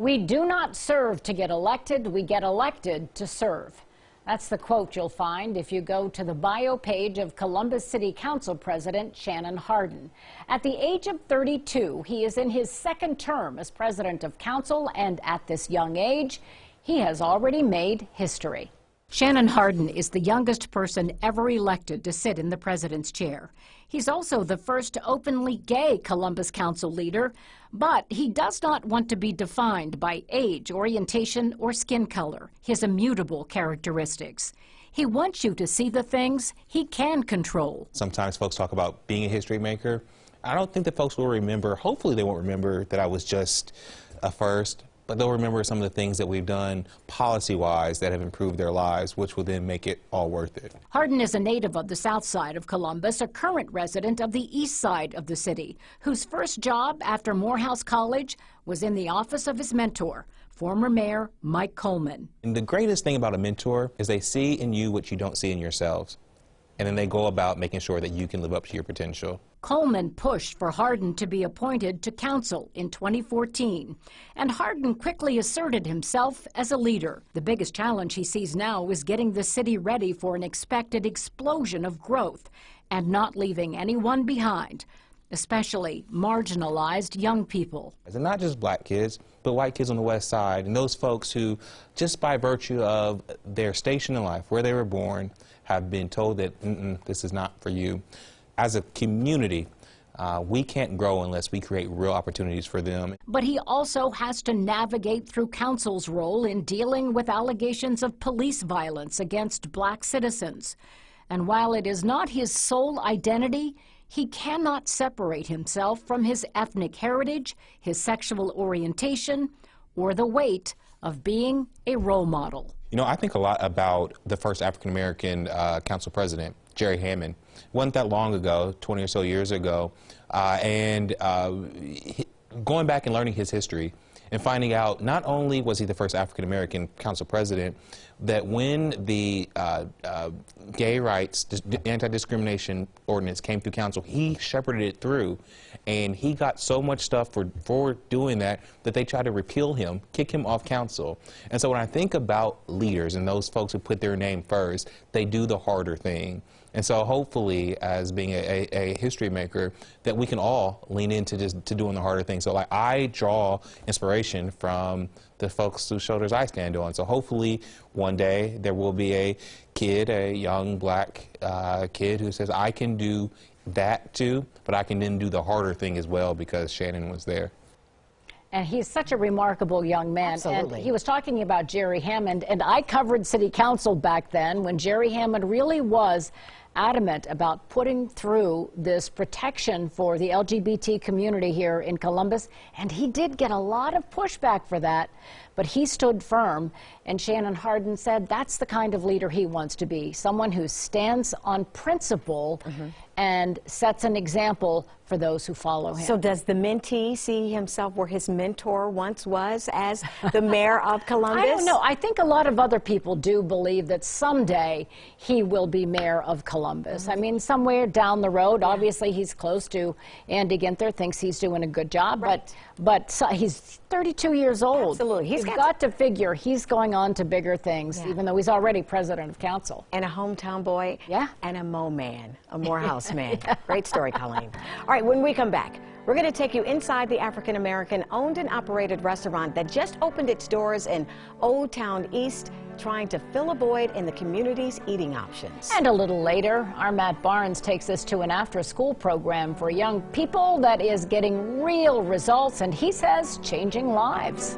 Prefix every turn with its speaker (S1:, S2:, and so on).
S1: "We do not serve to get elected, we get elected to serve." That's the quote you'll find if you go to the bio page of Columbus City Council President Shannon Hardin. At the age of 32, he is in his second term as president of council, and at this young age, he has already made history. Shannon Hardin is the youngest person ever elected to sit in the president's chair. He's also the first openly gay Columbus Council leader, but he does not want to be defined by age, orientation, or skin color, his immutable characteristics. He wants you to see the things he can control.
S2: Sometimes folks talk about being a history maker. I don't think that folks will remember, hopefully they won't remember that I was just a first, but they'll remember some of the things that we've done policy-wise that have improved their lives, which will then make it all worth it.
S1: Hardin is a native of the south side of Columbus, a current resident of the east side of the city, whose first job after Morehouse College was in the office of his mentor, former Mayor Mike Coleman.
S2: And the greatest thing about a mentor is they see in you what you don't see in yourselves, and then they go about making sure that you can live up to your potential.
S1: Coleman pushed for Hardin to be appointed to council in 2014, and Hardin quickly asserted himself as a leader. The biggest challenge he sees now is getting the city ready for an expected explosion of growth and not leaving anyone behind, especially marginalized young people.
S2: And not just black kids, but white kids on the west side, and those folks who, just by virtue of their station in life, where they were born, have been told that this is not for you. As a community, we can't grow unless we create real opportunities for them.
S1: But he also has to navigate through council's role in dealing with allegations of police violence against black citizens. And while it is not his sole identity, he cannot separate himself from his ethnic heritage, his sexual orientation, or the weight of being a role model.
S2: You know, I think a lot about the first African-American council president, Jerry Hammond. It wasn't that long ago, 20 or so years ago, going back and learning his history and finding out not only was he the first African-American council president, that when the gay rights, anti-discrimination ordinance came through council, he shepherded it through, and he got so much stuff for doing that they tried to repeal him, kick him off council. And so when I think about leaders and those folks who put their name first, they do the harder thing. And so hopefully, as being a history maker, that we can all lean into just doing the harder things. So like, I draw inspiration from the folks whose shoulders I stand on. So hopefully one day there will be a kid, a young black kid who says, I can do that too, but I can then do the harder thing as well because Shannon was there.
S1: And he's such a remarkable young man.
S3: Absolutely.
S1: And he was talking about Jerry Hammond, and I covered city council back then when Jerry Hammond really was adamant about putting through this protection for the LGBT community here in Columbus, and he did get a lot of pushback for that, but he stood firm, and Shannon Hardin said that's the kind of leader he wants to be, someone who stands on principle and sets an example for those who follow him.
S3: So does the mentee see himself where his mentor once was as the mayor of Columbus?
S1: I don't know. I think a lot of other people do believe that someday he will be mayor of Columbus. I mean, somewhere down the road, obviously he's close to Andy Ginther, thinks he's doing a good job, but he's 32 years old.
S3: Absolutely.
S1: He's got to figure he's going on to bigger things, even though he's already president of council.
S3: And a hometown boy.
S1: Yeah.
S3: And a man, a Morehouse man. Great story, Colleen. All right, when we come back, we're going to take you inside the African-American owned and operated restaurant that just opened its doors in Old Town East, trying to fill a void in the community's eating options.
S1: And a little later, our Matt Barnes takes us to an after-school program for young people that is getting real results, and he says changing lives.